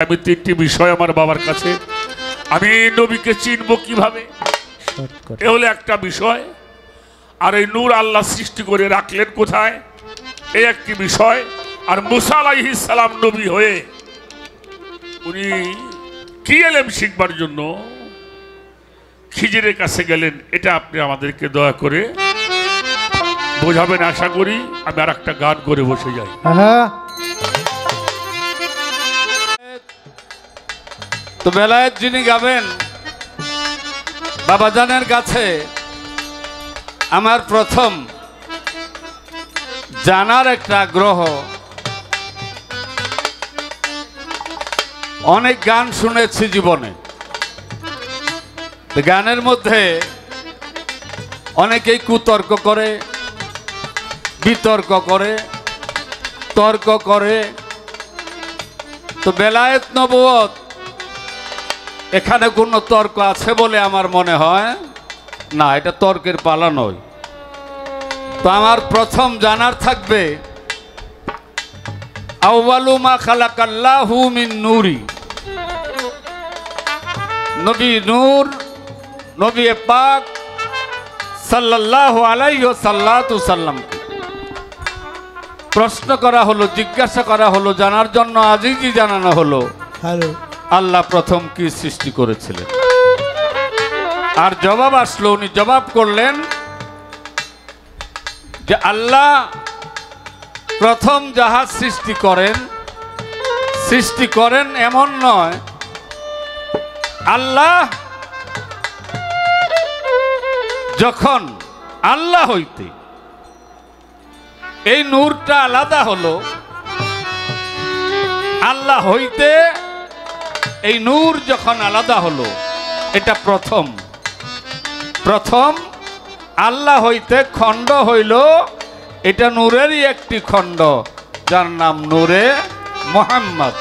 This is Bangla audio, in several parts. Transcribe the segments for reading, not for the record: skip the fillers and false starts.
আমি তিনটি বিষয় আমার বাবার কাছে আমি নবীকে চিনব কিভাবে এ হলো একটা বিষয়। আর এই নূর আল্লাহ সৃষ্টি করে রাখলেন কোথায় এই একটি বিষয়। আর মুসা আলাইহিস সালাম নবী হয়ে উনি কি এলেম শিখবার জন্য খিজিরের কাছে গেলেন, এটা আপনি আমাদেরকে দয়া করে বোঝাবেন আশা করি। আমি আর একটা গান করে বসে যাই। তো বেলায়েত যিনি গাবেন বাবাজানের কাছে আমার প্রথম জানার একটা আগ্রহ। অনেক গান শুনেছি জীবনে, গানের মধ্যে অনেকেই কুতর্ক করে, বিতর্ক করে, তর্ক করে। তো বেলায়েত নবুয়ত এখানে কোনো তর্ক আছে বলে আমার মনে হয় না, এটা তর্কের পালা নয়। তো আমার প্রথম জানার থাকবে আউয়ালু মা খালাকাল্লাহু মিন নূরি, নবী নূর, নবী পাক সাল্লাল্লাহু আলাইহি ওয়াসাল্লাম প্রশ্ন করা হলো, জিজ্ঞাসা করা হলো, জানার জন্য আজই জানানো হলো আল্লাহ প্রথম কি সৃষ্টি করেছিলেন। আর জবাব আসলো, উনি জবাব করলেন যে আল্লাহ প্রথম যাহা সৃষ্টি করেন এমন নয়, আল্লাহ যখন আল্লাহ হইতে এই নূরটা আলাদা হলো, আল্লাহ হইতে এই নূর যখন আলাদা হলো, এটা প্রথম আল্লাহ হইতে খণ্ড হইল, এটা নূরেরই একটি খণ্ড, যার নাম নূরে মুহাম্মদ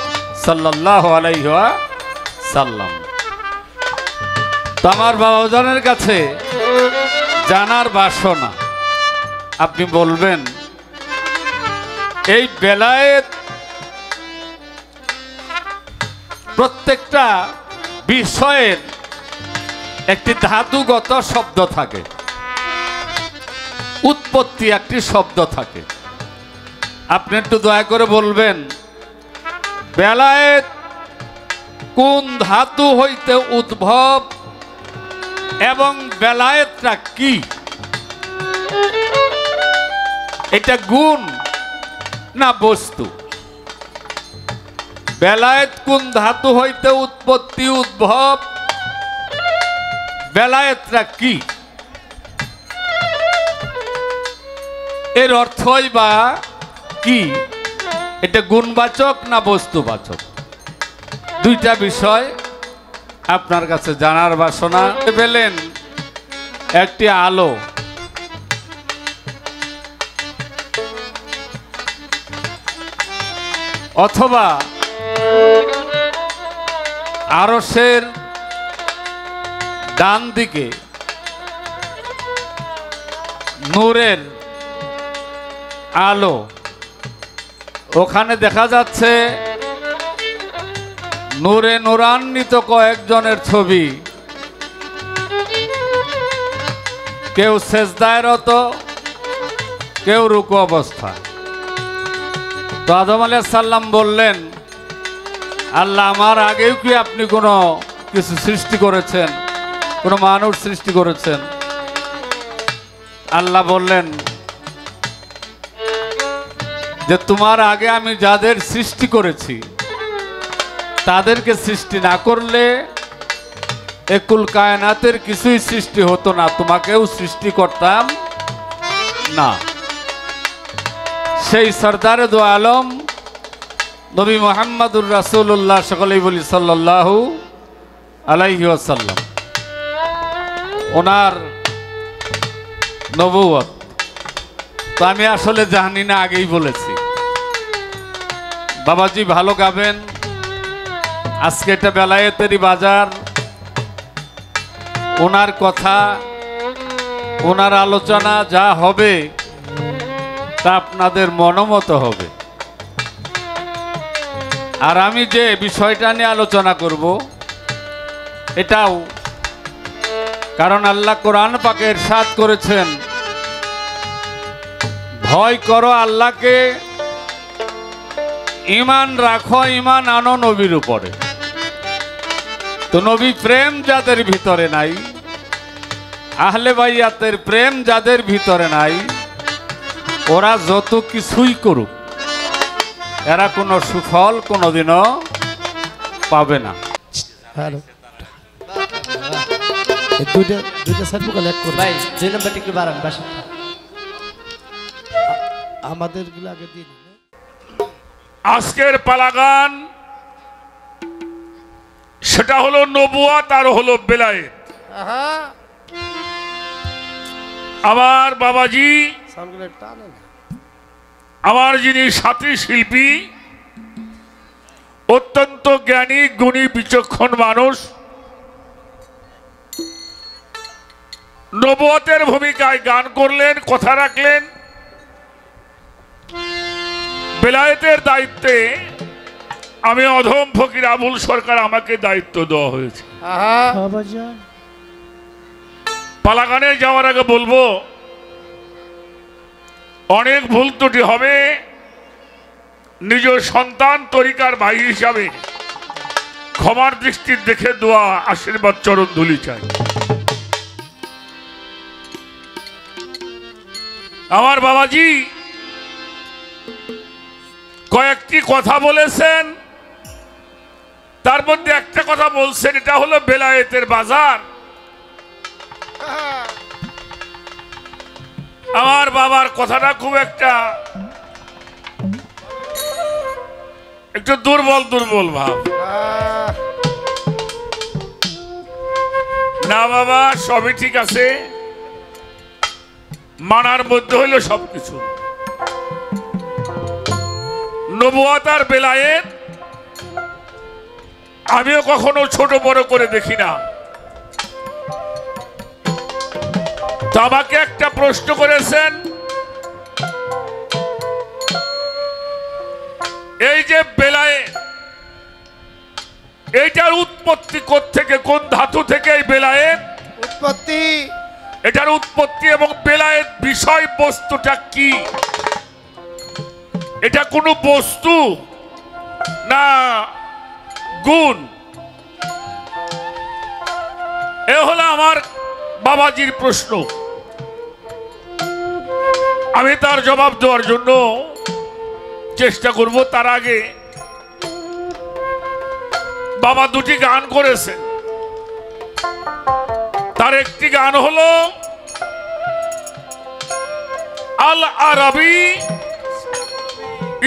সাল্লাল্লাহু আলাইহি ওয়াসাল্লাম। তো আমার বাবাজানের কাছে জানার বাসনা, আপনি বলবেন এই বেলায়েত প্রত্যেকটা বিষয়ের একটি ধাতুগত শব্দ থাকে, উৎপত্তি একটি শব্দ থাকে। আপনি একটু দয়া করে বলবেন বেলায়েত কোন ধাতু হইতে উদ্ভব এবং বেলায়েতটা কি? এটা গুণ না বস্তু? বেলায়েত কোন ধাতু হইতে উৎপত্তি উদ্ভব, বেলায়েতটা কি? এর অর্থই বা কি? এটা গুণবাচক না বস্তুবাচক? দুইটা বিষয় আপনার কাছে জানার বাসনা। পেলেন একটি আলো, অথবা আরশের ডান দিকে নূরের আলো, ওখানে দেখা যাচ্ছে নূরে নূরান্বিত কয়েকজনের ছবি, কেউ সেজদায় রত, কেউ রুকু অবস্থায়। তো আদম আলাইহিস সালাম বললেন আল্লাহ আমার আগেও কি আপনি কোনো কিছু সৃষ্টি করেছেন, কোনো মানুষ সৃষ্টি করেছেন? আল্লাহ বললেন যে তোমার আগে আমি যাদের সৃষ্টি করেছি তাদেরকে সৃষ্টি না করলে একুল কায়নাতের কিছুই সৃষ্টি হতো না, তোমাকেও সৃষ্টি করতাম না। সেই সরদারে দো আলম নবী মুহাম্মদুর রাসূলুল্লাহ, সকলেই বলি সাল্লাল্লাহু আলাইহি ওয়াসাল্লাম, ওনার নবুয়ত তো আমি আসলে জানি না, আগেই বলেছি। বাবাজি ভালো গাবেন, আজকে এটা বেলায়েতেরই বাজার। ওনার কথা, ওনার আলোচনা যা হবে তা আপনাদের মনোমত হবে। আর আমি যে বিষয়টা নিয়ে আলোচনা করব এটাও কারণ আল্লাহ কোরআন পাকে ইরশাদ করেছেন, ভয় করো আল্লাহকে, ঈমান রাখো, ঈমান আনো নবীর উপরে। তো নবী প্রেম যাদের ভিতরে নাই, আহলে বাইয়াতের প্রেম যাদের ভিতরে নাই, ওরা যত কিছুই করুক এরা কোনো সুফল কোনোদিনও পাবে না। হ্যালো দুইটা সাইড কালেক্ট করে ভাই 2 নম্বরটা একটু বাড়ান বাসা আমাদের গুলো আগে দিন। আজকের পালাগান সেটা হলো নবুয়াত আর হলো বেলায়েত। আমার বাবাজি, সাউন্ডগুলো একটু টানেন। আমার যিনি সাথী শিল্পী, অত্যন্ত জ্ঞানী গুণী বিচক্ষণ মানুষ, নবুয়তের ভূমিকায় গান করলেন, কথা রাখলেন। বেলায়েতের দায়িত্বে আমি অধম ফকির আবুল সরকার, আমাকে দায়িত্ব দেওয়া হয়েছে। পালাগানে যাওয়ার আগে বলবো, অনেক ভুল ত্রুটি হবে। নিজ সন্তান তরিকার ভাই হিসাবে ক্ষমার দৃষ্টির দেখে দোয়া, আশীর্বাদ, চরণ ধুলি চাই। আমার বাবাজি কয়েকটি কথা বলেছেন, তার মধ্যে একটা কথা বলছেন, এটা হলো বেলায়েতের বাজার। আমার বাবার কথাটা খুব একটু দুর্বল ভাব। না বাবা, সবই ঠিক আছে, মানার মধ্যে হইল সবকিছু। নবুয়ত আর বেলায়েত আমিও কখনো ছোট বড় করে দেখি না। তো আমাকে একটা প্রশ্ন করেছেন, এই যে বেলায়েত, এইটার উৎপত্তি কোত্থেকে, কোন ধাতু থেকে এই বেলায়েত উৎপত্তি, এটার উৎপত্তি এবং বেলায়েত বিষয় বস্তুটা কি? এটা কোনো বস্তু না গুণ? এ হলো আমার বাবাজির প্রশ্ন। আমি তার জবাব দেওয়ার জন্য চেষ্টা করব। তার আগে বাবা দুটি গান করেছেন, তার একটি গান হলো আল আরবি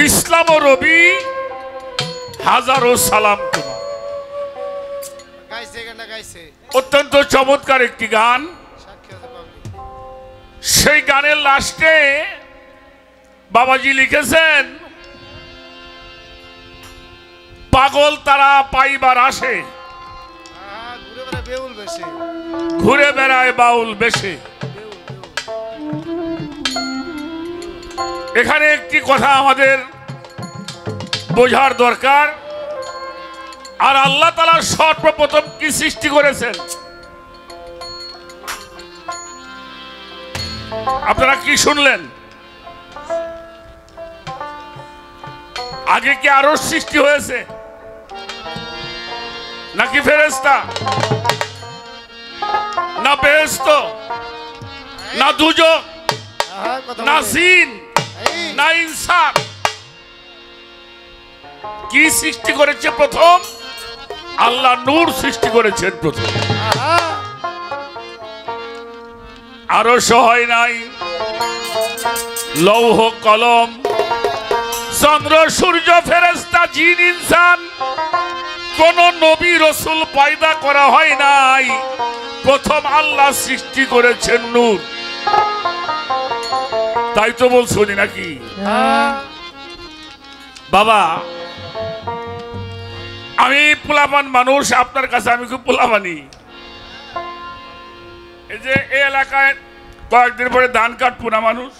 ইসলাম ও রবি হাজারো সালাম তোমার। অত্যন্ত চমৎকার একটি গান। সেই গানের লাস্টে বাবাজি লিখেছেন, পাগল তারা পাইবার আসে, ঘুরে বেড়ায় বাউল বেশে। এখানে একটি কথা আমাদের বোঝার দরকার। আর আল্লাহ তাআলা সর্বপ্রথম কি সৃষ্টি করেছেন? আপনারা কি শুনলেন? আগে কি আরো সৃষ্টি হয়েছে নাকি ফেরেশতা, না বেহেশত, না দুজক, না জিন, না ইনসান? কি সৃষ্টি করেছে প্রথম? আল্লাহ নূর সৃষ্টি করেছেন প্রথম। আরো সহায় নাই, লৌহ কলম, চন্দ্র সূর্য, ফেরেশতা, জিন, ইনসান, কোন নবী রসুল পয়দা করা হয় নাই। প্রথম আল্লাহ সৃষ্টি করেছেন নূর। তাই তো বলছো নাকি বাবা? আমি পোলাপান মানুষ, আপনার কাছে আমি খুব পোলাপানি। এই যে এই এলাকায় কয়েকদিন পরে ধান কাটবো না, মানুষ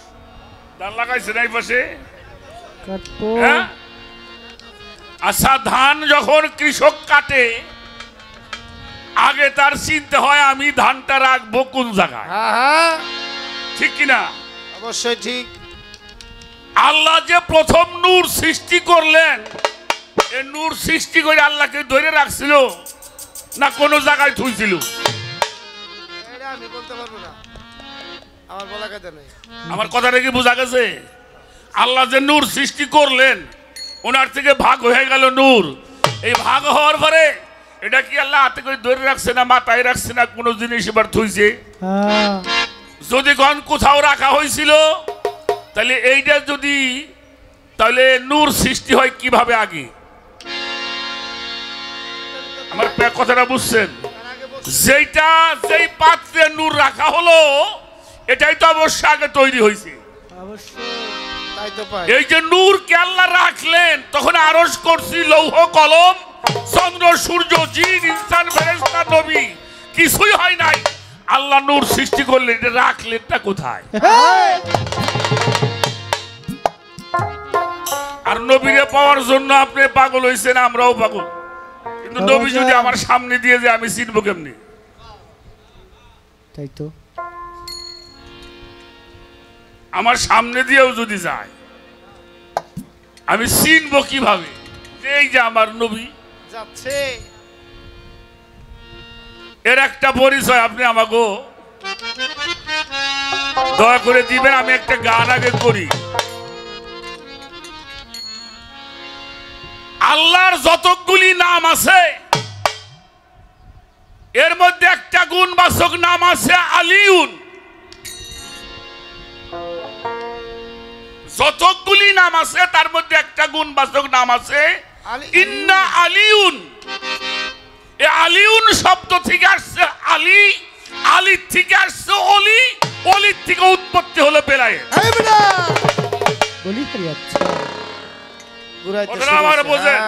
ধান লাগাইছে না এই পাশে, হ্যাঁ? আচ্ছা, ধান যখন কৃষক কাটে আগে তার চিনতে হয় আমি ধানটা রাখবো কোন জায়গায়, হ্যাঁ হ্যাঁ ঠিক কিনা? অবশ্যই ঠিক। আল্লাহ যে প্রথম নূর সৃষ্টি করলেন, এই নূর সৃষ্টি করে আল্লাহকে ধরে রাখছিল না কোনো জায়গায় থুইছিল? এটা আমি বলতে পারবো না, আমার বলা কথা নেই। আমার কথাটা কি বোঝা গেছে? আল্লাহ যে নূর সৃষ্টি করলেন, ওনার থেকে ভাগ হয়ে গেল নূর। এই ভাগ হওয়ার পরে এটা কি আল্লাহ হাতে করে ধরে রাখছে না মাথায় রাখছে না কোনো জিনিস এবার থুইছে? যদি কোথাও রাখা হয়েছিল তাহলে এইটা যদি, তাহলে নূর সৃষ্টি হয় কিভাবে আগে? আমার কথাটা বুঝছেন? যেই পাত্রে নূর রাখা হলো এটাই তো অবশ্য আগে তৈরি হয়েছে। তাই তো পাই। এই যে নূর কে আল্লাহ রাখলেন, তখন আরশ করছি লৌহ কলম চন্দ্র সূর্য জিন ইনসান ফেরেশতা নবী কিছুই হয় নাই। আল্লাহ নূর সৃষ্টি করলেন, এটা রাখলেনটা কোথায়? আর নবীরে পাওয়ার জন্য আপনি পাগল হয়েছেন, আমরাও পাগল। কিন্তু নবী যদি আমার সামনে দিয়ে যায় আমি চিনবো কেমনি? তাই তো আমার সামনে দিয়েও যদি যায় আমি চিনবো কিভাবে যে এই যে আমার নবী যাচ্ছে? এর একটা পরিচয় আপনি আমাকে দয়া করে দিবেন। আমি একটা গান আগে করি। আল্লাহর যতগুলি নাম আছে এর মধ্যে একটা গুণবাচক নাম আছে আলিউন। যতগুলি নাম আছে তার মধ্যে একটা গুণবাচক নাম আছে ইন্না আলিউন। এই আলিউন শব্দ থেকে আসছে আলী, আলীর থেকে আসছে অলি, অলির থেকে উৎপত্তি হলো বেলায়েত। বলি করি আচ্ছা কথাটা আমার বোঝেন?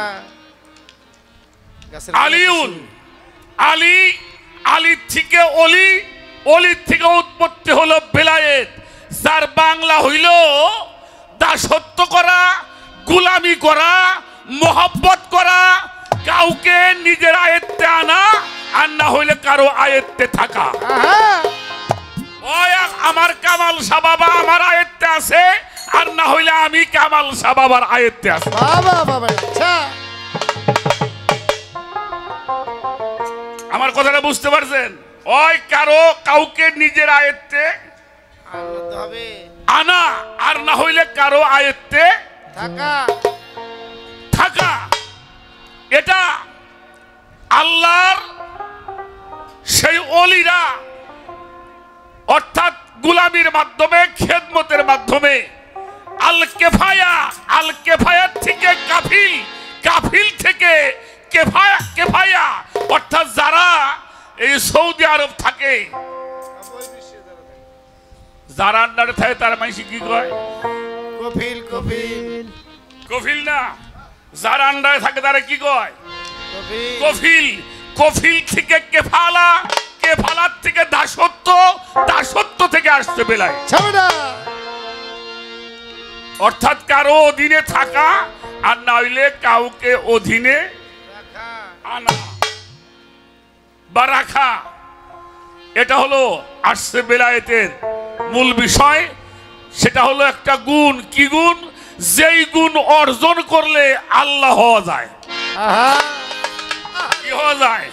আলিউন, আলী, আলীর থেকে অলি, অলির থেকে উৎপত্তি হলো বেলায়েত। যার বাংলা হইল দাসত্ব করা, গোলামি করা, মোহাব্বত করা, কাউকে নিজের আয়ত্তে আনা, আর না হইলে কারো আয়ত্তে থাকা। ওই আমার কামাল শাহ বাবা আমার আয়ত্তে আছে, আর না হইলে আমি কামাল শাহ বাবার আয়ত্তে আছি। বাবা বাবা, আচ্ছা আমার কথাটা বুঝতে পারছেন? ওই কাউকে নিজের আয়ত্তে আনতে হবে, আনা, আর না হইলে কারো আয়ত্তে থাকা। থাকা। এটা আল্লাহর সেই অলিরা অর্থাৎ গুলামির মাধ্যমে, খেদমতের মাধ্যমে আল কেফায়া, আল কেফায়ার থেকে কাফিল, কাফিল থেকে কেফায়া, কেফায়া অর্থাৎ যারা এই সৌদি আরব থাকে, যারা আন্ডারে থাকে তার মাইসি কি কয়? কফিল কফিল কফিল না, যারা আন্ডারে থাকে তারা কি কয়? কফিল। কফিল। কফিল থেকে কেফালা, কেফালার থেকে দাসত্ব, দাসত্ব থেকে আসছে বেলায়। ছাড়া অর্থাৎ কারো অধীনে থাকা, আর না হইলে কাউকে অধীনে রাখা। আনা বা রাখা। এটা হলো আসছে বেলায়েতের মূল বিষয়। সেটা হলো একটা গুণ। কি গুণ? যেই গুণ অর্জন করলে আল্লাহ হওয়া যায়। কি হওয়া যায়?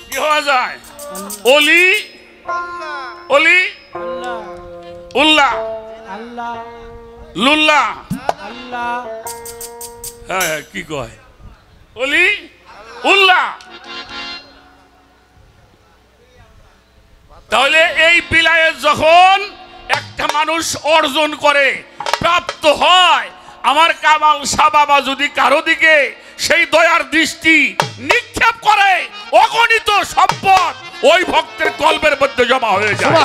কি হওয়া যায়? অলি, অলি, উল্লাহ, আল্লাহ লুল্লাহ। আল্লাহ হ্যাঁ হ্যাঁ, কি কয়? অলি, উল্লাহ। তাহলে এই বিলায়েত যখন একটা মানুষ অর্জন করে, প্রাপ্ত হয়, আমার কামাল শাহ বাবা যদি কারো দিকে সেই দয়ার দৃষ্টি নিক্ষেপ করে, অগণিত সম্পদ ওই ভক্তের কলবের মধ্যে জমা হয়ে যায়।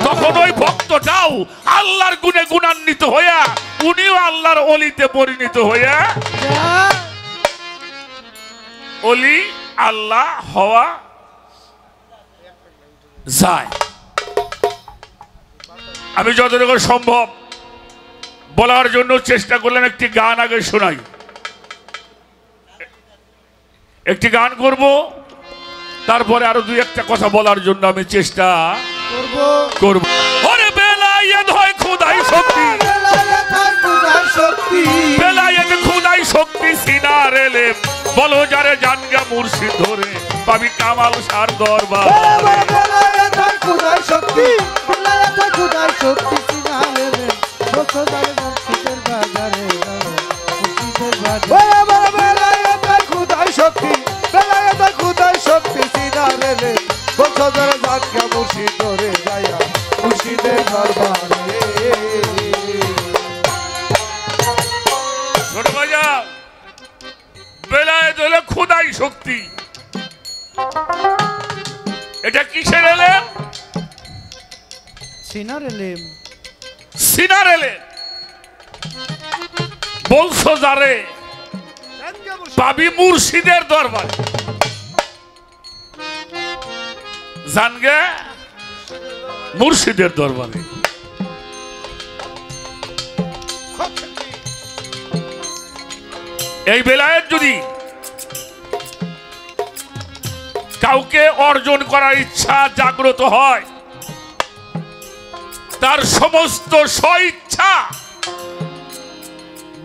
তখন ওই ভক্তটাও আল্লাহর গুণে গুণান্বিত হইয়া উনিও আল্লাহর অলিতে পরিণত হইয়া অলি আল্লাহ হওয়া যায়। আমি যতটুকু সম্ভব বলার জন্য চেষ্টা করলাম। একটি গান আগে শোনাই। একটি গান করব, তারপরে আরো দুই একটা কথা বলার জন্য আমি চেষ্টা করব। ওরে বেলায়েত হয় খোদাই শক্তি, বেলায়েত খোদাই শক্তি সিনার এলেম, বলো যারে জানগা মুর্শিদ ধরে পাবি কামাল সার দরবার। বেলায়েত হয় খোদাই শক্তি, বেলায়েত হয় খোদাই শক্তি সিনার এলেম, বলো যারে মুর্শিদের বাজারে মুর্শিদের বাজারে। বেলায়েত হয় খোদাই শক্তি, বেলায়েত হয় খোদাই শক্তি সিনার এলেম, বলো যারে জানগা মুর্শিদ ধরে যায়া মুর্শিদের দরবারে। ছোট ভাইয়া, বেলায়েত হলো খোদাই শক্তি। এটা কিসের এলেম? সিনার এলেম। সিনার এলেম। বলছো যারে পাবি মুর্শিদের দরবারে, জানগে মুর্শিদের দরবারে। এই বেলায়েত যদি কাউকে অর্জন করার ইচ্ছা জাগ্রত হয়, তার সমস্ত স্বইচ্ছা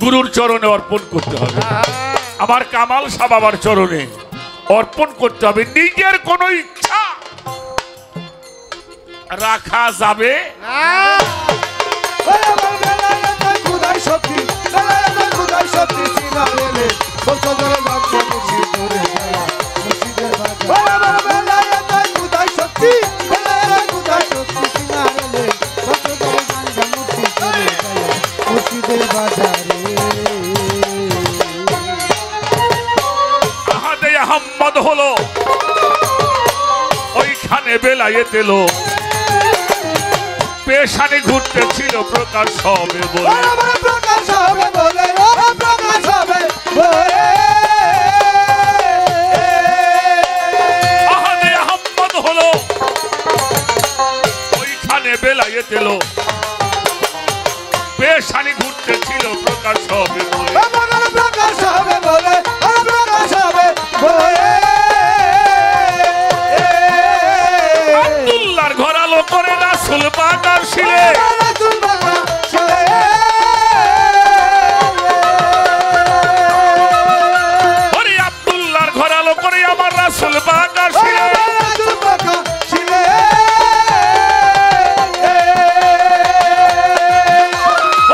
গুরুর চরণে অর্পণ করতে হবে। আমার কামাল শাহ বাবার চরণে অর্পণ করতে হবে। নিজের কোনো ইচ্ছা রাখা যাবে আহম্মদ হলো ওইখানে বেলায়েত এলো, পেশানি ঘুরতেছিল প্রকাশ হবে বলে। প্রকাশ হবে বলে, প্রকাশ হবে বলে। আহাদে আহম্মদ হলো ওইখানে বেলায়েত এলো, পেশানি ঘুরতেছিল প্রকাশ হবে বলে। প্রকাশ হবে বলে, প্রকাশ হবে বলে। আব্দুল্লাহর ঘর আলো করে রাসূল পাক আসিলে, ওরে আব্দুল্লাহর ঘর আলো করে আমার রাসূল পাক আসিলে,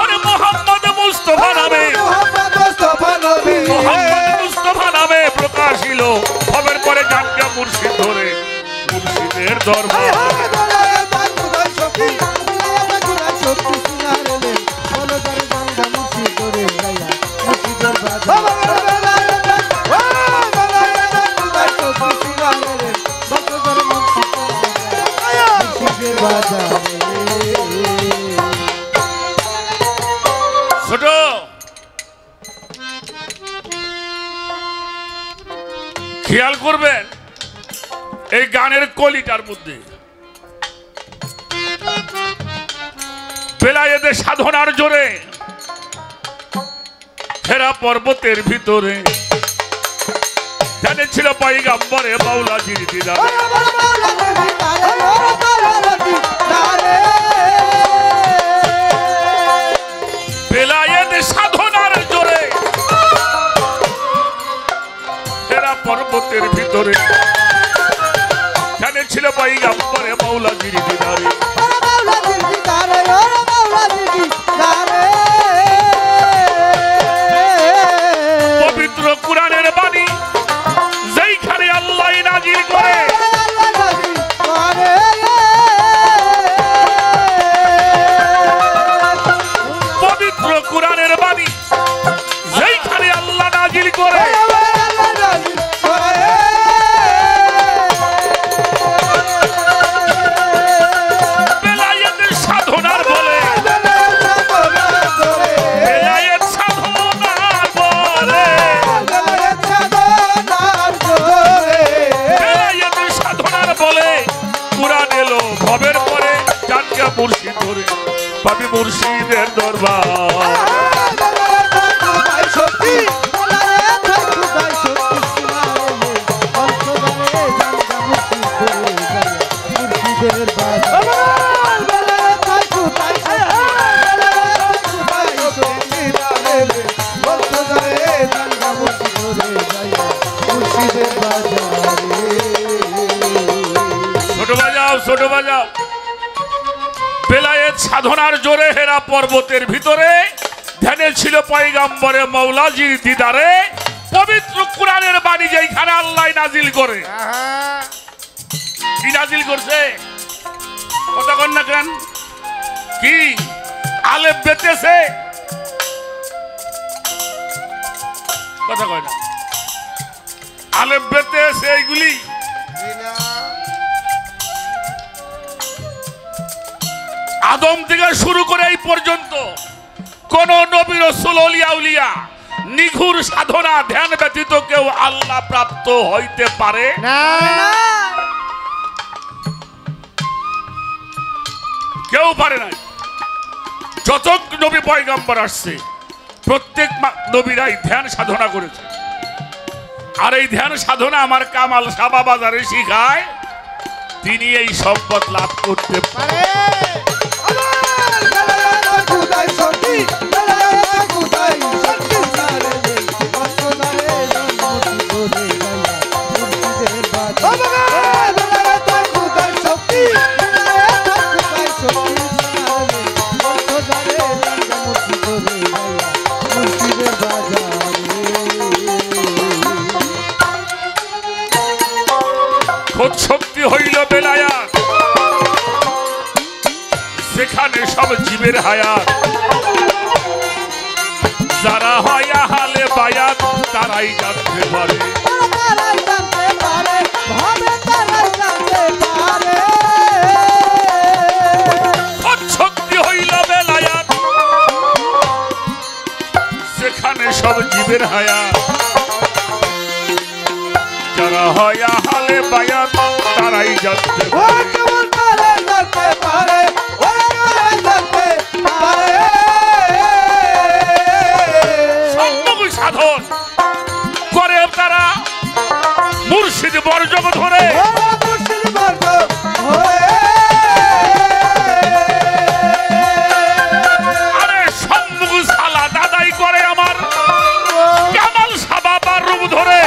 ওরে মুহাম্মদ মুস্তাফা নামে, মুহাম্মদ মুস্তাফা নামে প্রকাশিল, খবর পরে জানগা মুর্শিদ ধরে মুর্শিদের দরবার। ছোট খেয়াল করবেন এই গানের কলিটার মধ্যে বেলায়েতের সাধনার জোরে হেরা পর্বতের ভিতরে জানে ছিল পয়গম্বরে মাওলাজির দিদারে। বেলায়েত সাধনার জোরে হেরা পর্বতের ভিতরে জানে ছিল পয়গম্বরে মাওলাজির দিদারে। পবিত্র কুরআনের বাণী যেইখানে আল্লাহ নাজিল করে, পবিত্র কুরআনের বাণী যেইখানে আল্লাহ নাজিল করে, বেলায়েতের সাধনার বলে, বেলায়েত সাধনার বলে, বেলায়েতের সাধনার বলে কুরআন এলো ভবের পরে জানগা মুর্শিদ ধরে পাবি মুর্শিদের দরবার। মুর্শিদের বাজারে। ছোট বাজাও ছোট বাজাও। বেলায়েত সাধনার জোরে হেরা পর্বতের ভিতরে ধ্যানে ছিল পয়গম্বরে মৌলাজির দিদারে। পবিত্র কুরআনের বাণী যেখানে আল্লাহ নাজিল করে, কি নাজিল করছে কথা কন না কেন? কি আলেপ বেতেছে কথা কয় না, আলেপ বেতেছে এইগুলি। আদম থেকে শুরু করে এই পর্যন্ত কোন নবী রাসূল ওলিয়া উলিয়া নিঘুর সাধনা ধ্যান ব্যতীত কেউ আল্লাহ প্রাপ্ত হইতে পারে না কেউ পারে না। যত নবী পয়গম্বর আসছে প্রত্যেক নবীরাই ধ্যান সাধনা করেছে। আর এই ধ্যান সাধনা আমার কামাল সাবা বাজারে শিখায়, তিনি এই সম্পদ লাভ করতে পারে। আমার বেলায়েত খুদাই শক্তি, বেলায়েত খুদাই শক্তি সারে দে বসদারে মুর্শিদ ধরে গায়া মুর্শিদের বাজারে। আমার বেলায়েত খুদাই শক্তি, বেলায়েত খুদাই শক্তি সারে দে বসদারে মুর্শিদ ধরে গায়া মুর্শিদের বাজারে। খোদ শক্তি হইল বেলায়াত, সেখানে সব জীবের হায়াত। যারা হয় আহলে বায়াত তারাই জানতে পারে, তারাই জানতে পারে, ভাবে তারাই জানতে পারে। খোদ শক্তি হইল বেলায়াত, সেখানে সব জীবের হায়াত। যারা হয় আহলে বায়াত তারাই জানতে ও পারে। কেবল তারাই জানতে পারে, ও তারাই জানতে পারে। সম্মুখ সাধন করে তারা মুর্শিদ বর্জক ধরে। ও মুর্শিদ বর্গ হয়ে। আরে সম্মুখ সালা দাদাই করে আমার কামাল সাবাবার রূপ ধরে।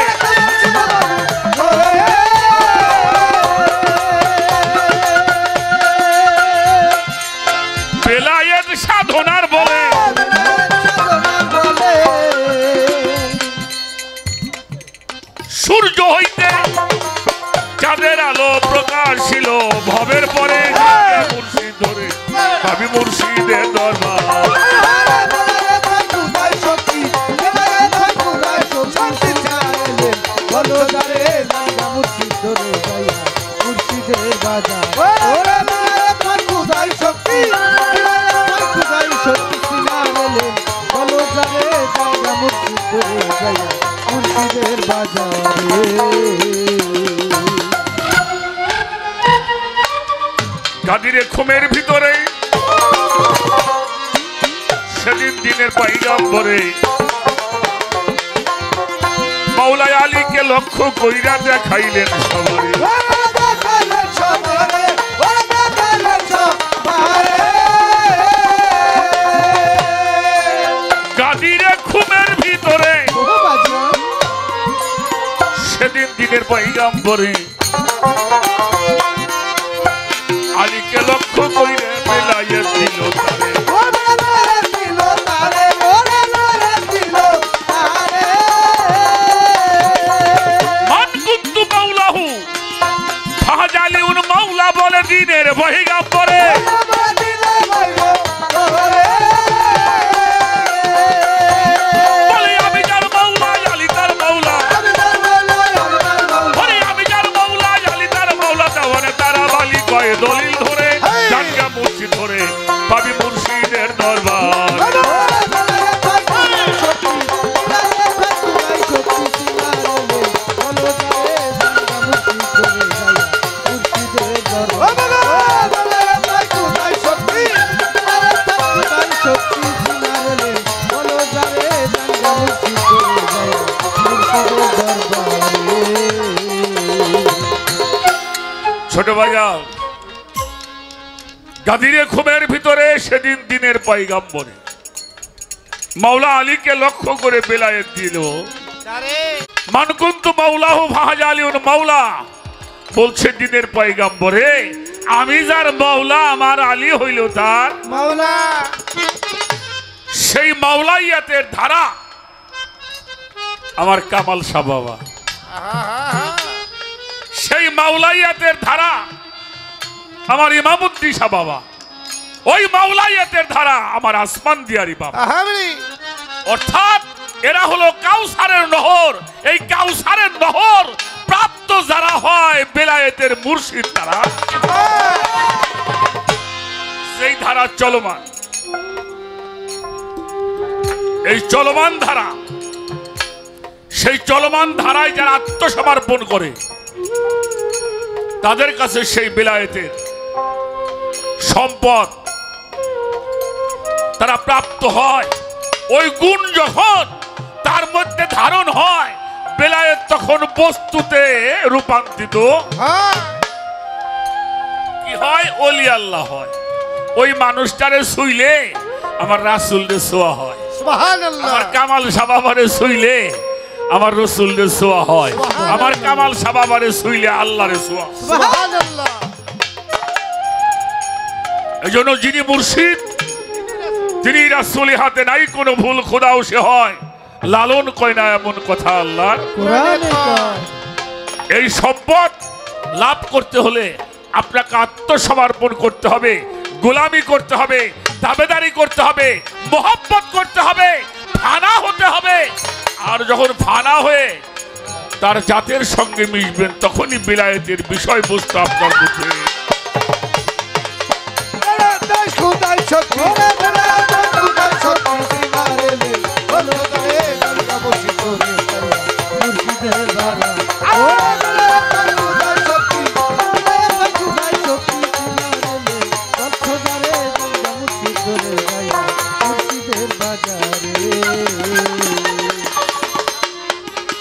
বেলায়েত সাধনার বলে সূর্য হইতে চাঁদের আলো প্রকাশ ছিল ভবের পরে মুর্শিদ ধরে ভাবি মুর্শিদের দরবার। মুর্শিদের বাজার ওরে মায়ের খুদাই শক্তি, খুদাই শক্তি সিনারে বলো যারে জায়গা মুর্শিদ ধরে যাইয়া মুর্শিদের বাজারে। গাদিরে খুমের ভিতরে সেদিন দিনের পয়গম্বরে মাওলা আলীকে লক্ষ্য কইরা দেখাইলেন সবারে। গাদিরে খুমের ভিতরে সেদিন দিনের পয়গম্বরে আলীকে লক্ষ্য কইরে বেলায়েত দিল তারে। মান কুন্তু মাওলাহু ফাজালিউন মাওলা বলে দিনের পয়গম্বরে। বলে আমি যার মাওলা আলী তার মাওলা, বলে আমি যার মাওলা আলী তার মাওলা। দেওয়ানে তারা বালি কয় দলিল ধরে জানগা মুর্শিদ ধরে পাবি মুর্শিদের দরবার। ছোট বাজাও গাদিরে খুমের ভিতরে সেদিন দিনের পয়গম্বরে মাওলা আলীকে লক্ষ্য করে বেলায়েত দিল। মানকুন্তু মাওলাহু ফাহাজা আলিউন মাওলা বলছে দিনের পয়গম্বরে আমি যার মাওলা আমার আলী হইল তার মাওলা। সেই মাওলাইয়াতের ধারা আমার কামাল শাহ বাবা, সেই মাওলাইয়াতের ধারা আমার ইমামউদ্দিন শাহ বাবা, ওই মাওলাইয়াতের ধারা আমার আসমান দিয়ারি বাবা। অর্থাৎ এরা হলো কাউসারের নহর। এই কাউসারের নহর প্রাপ্ত যারা হয় বেলায়েতের মুর্শিদ তারা, সেই ধারা চলমান, এই চলমান ধারা, সেই চলমান ধারায় যারা আত্মসমর্পণ করে তাদের কাছে সেই বেলায়েতের সম্পদ তারা প্রাপ্ত হয়। ওই গুণ যখন তার মধ্যে ধারণ হয় বেলায়েত তখন বস্তুতে রূপান্তরিত কি হয়, ওলি আল্লাহ হয়। ওই মানুষটারে ছুইলে আমার রাসূলরে ছোঁয়া হয়, আমার কামাল শাহ বাবারে ছুইলে আমার রসুলরে ছোঁয়া হয়, আমার কামাল শাহ বাবারে ছুইলে আল্লাহরে ছোঁয়া। এই জন্য যিনি মুর্শিদ তিনি রাসূলের হাতে নাই কোনো ভুল, খোদাও সে হয় লালন কয় না এমন কথা আল্লাহর কোরআনে কয়। এই সম্পদ লাভ করতে হলে আপনাকে আত্মসমর্পণ করতে হবে, গোলামি করতে হবে, দাবেদারি করতে হবে, মোহাব্বত করতে হবে, ফানা হতে হবে। আর যখন ফানা হয়ে তার জাতের সঙ্গে মিশবেন তখনই বিলায়েতের বিষয়বস্তু আপনার মধ্যে খুদাই শক্তি খুদাই শক্তি সিনারে বলো রে গঙ্গা বসি করে মুর্শিদের বাবা। ও খুদাই শক্তি খুদাই শক্তি সিনারে বলছো রে গঙ্গা বসি করে মুর্শিদের বাজারে।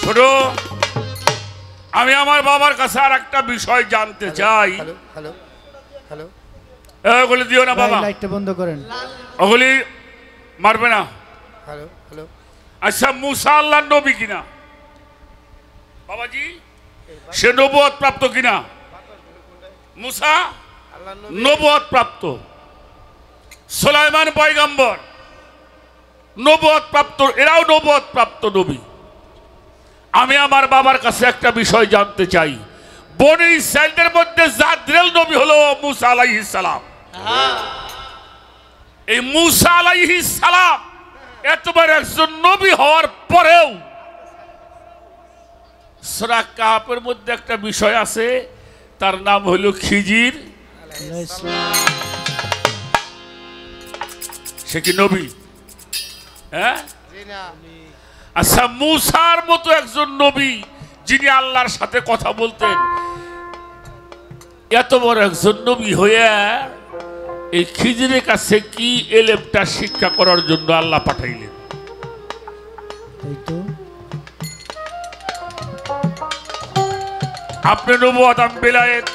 ছোট আমি আমার বাবার কাছে আর একটা বিষয় জানতে চাই। হ্যালো হ্যালো হ্যালো ওগুলি দিও না বাবা, লাইটটা বন্ধ করেন। ওগুলি মারবে না। হ্যালো হ্যালো আচ্ছা মুসা আল্লাহর নবী কিনা বাবাজি? সে নবুয়ত প্রাপ্ত কিনা? মুসা নবুয়ত প্রাপ্ত, সুলাইমান পয়গম্বর নবুয়ত প্রাপ্ত, এরাও নবুয়ত প্রাপ্ত নবী। আমি আমার বাবার কাছে একটা বিষয় জানতে চাই। বনি ইসরাঈলদের মধ্যে জাদ্রেল নবী হলো মুসা আলাইহিস সালাম। এই মুসা আলাইহিস সালাম এতবার একজন নবী হওয়ার পরেও সূরা কাহফের মধ্যে একটা বিষয় আছে, তার নাম হলো খিজির। সে কি নবী? হ্যাঁ, আচ্ছা মুসার মতো একজন নবী যিনি আল্লাহর সাথে কথা বলতেন, এত বড় একজন নবী হয়ে এই খিজিরের কাছে কি এলেমটা শিক্ষা করার জন্য আল্লাহ পাঠাইলেন? আপনি নবুয়ত আমি বেলায়েত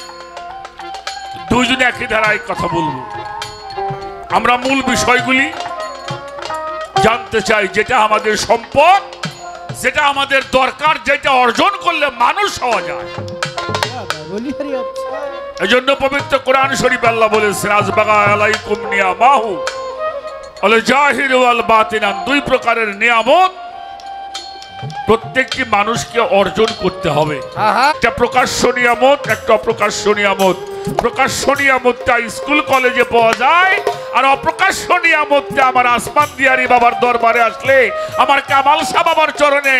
দুইজনে একই ধারায় কথা বলবো। আমরা মূল বিষয়গুলি জানতে চাই, যেটা আমাদের সম্পদ, যেটা আমাদের দরকার, যেটা অর্জন করলে মানুষ হওয়া যায়। এই জন্য পবিত্র কোরআন শরীফ আল্লাহ বলেছেন আজবাগা আলাইকুম নিয়ামাহু আল জাহির ওয়াল বাতিনান, দুই প্রকারের নিয়ামত প্রত্যেকটি মানুষকে অর্জন করতে হবে। একটা প্রকাশ্য নিয়ামত, একটা অপ্রকাশ্য নিয়ামত। প্রকাশ্য নিয়ামতটা স্কুল কলেজে পাওয়া যায়, আর অপ্রকাশ্য নিয়ামতটা আমার আসমান দিয়ারি বাবার দরবারে আসলে, আমার কামাল শাহ বাবার চরণে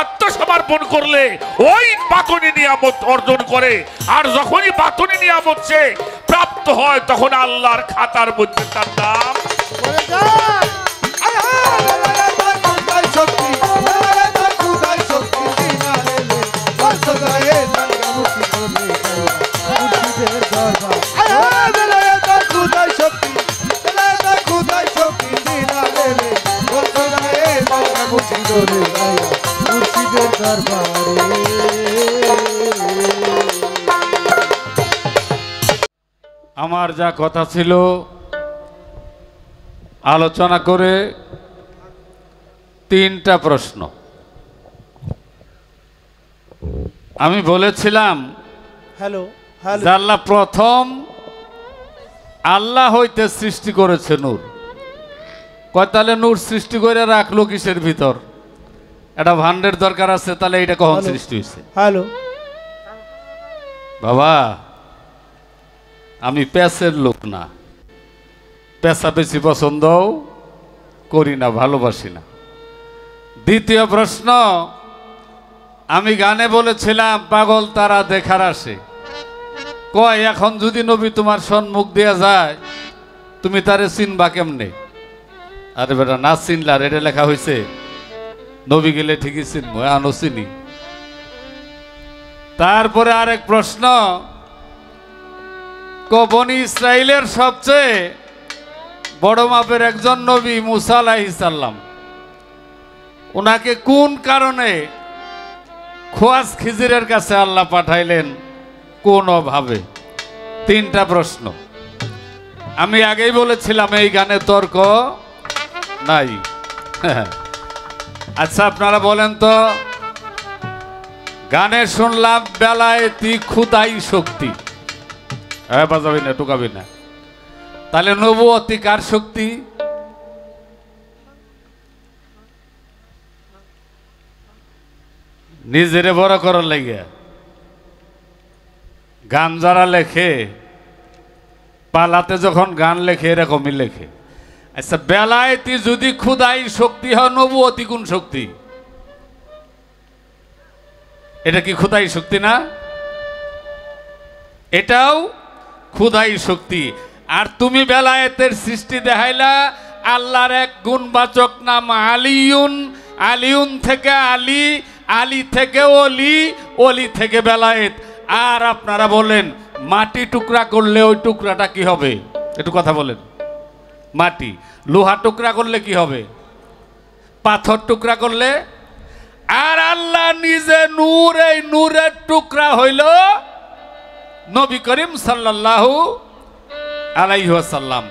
আত্মসমর্পণ করলে ওই বাতনি নিয়ামত অর্জন করে। আর যখনই বাতনি নিয়ামত সে প্রাপ্ত হয় তখন আল্লাহর খাতার মধ্যে তার নাম আমার যা কথা ছিল আলোচনা করে 3টা প্রশ্ন। আমি বলেছিলাম হ্যালো হ্যালো যে আল্লাহ প্রথম আল্লাহ হইতে সৃষ্টি করেছে নূর। কয় তাহলে নূর সৃষ্টি করে রাখলো কিসের ভিতর? এটা ভান্ডের দরকার আছে, তাহলে এটা কখন হ্যালো। সৃষ্টি হয়েছে? হ্যালো বাবা, আমি প্যাসের লোক না, পেঁচাপেচি পছন্দও করি না, ভালোবাসি না। দ্বিতীয় প্রশ্ন, আমি গানে বলেছিলাম পাগল তারা দেখার আসে। কয় এখন যদি নবী তোমার সম্মুখ দিয়ে যায়, তুমি তারে চিনবা কেমনে? আরে বেটা, না চিনলা, আর এটা লেখা হয়েছে নবী গেলে ঠিকই চিনবো, আনো চিনি। তারপরে আরেক প্রশ্ন, বনি ইসরাইলের সবচেয়ে বড় মাপের একজন নবী মুসা আলাইহিস সালাম, ওনাকে কোন কারণে খোয়াজ খিজিরের কাছে আল্লাহ পাঠাইলেন, কোন ভাবে? তিনটা প্রশ্ন। আমি আগেই বলেছিলাম এই গানে তর্ক নাই। আচ্ছা আপনারা বলেন তো, গানে শুনলাম বেলায়েতি খুদাই শক্তি, বাজাবি না, টুকাবি না, তাহলে নবুয়তি কার শক্তি? নিজেরে বড় করার লাগে গান যারা লেখে, পালাতে যখন গান লেখে এরকমই লেখে। আচ্ছা, বেলায়েতি যদি খুদাই শক্তি হয়, নবুয়তি কোন শক্তি? এটা কি খুদাই শক্তি না? এটাও খুদাই শক্তি। আর তুমি বেলায়েতের সৃষ্টি দেখাইলা আল্লাহর এক গুণবাচক নাম আলিউন, আলিউন থেকে আলী, আলী থেকে অলি, অলি থেকে বেলায়েত। আর আপনারা বলেন মাটি টুকরা করলে ওই টুকরাটা কি হবে? একটু কথা বলেন। মাটি, লোহা টুকরা করলে কি হবে? পাথর টুকরা করলে। আর আল্লাহ নিজে নূর, এই নূরের টুকরা হইল নবী করিম সাল্লাল্লাহু আলাইহি ওয়াসাল্লাম।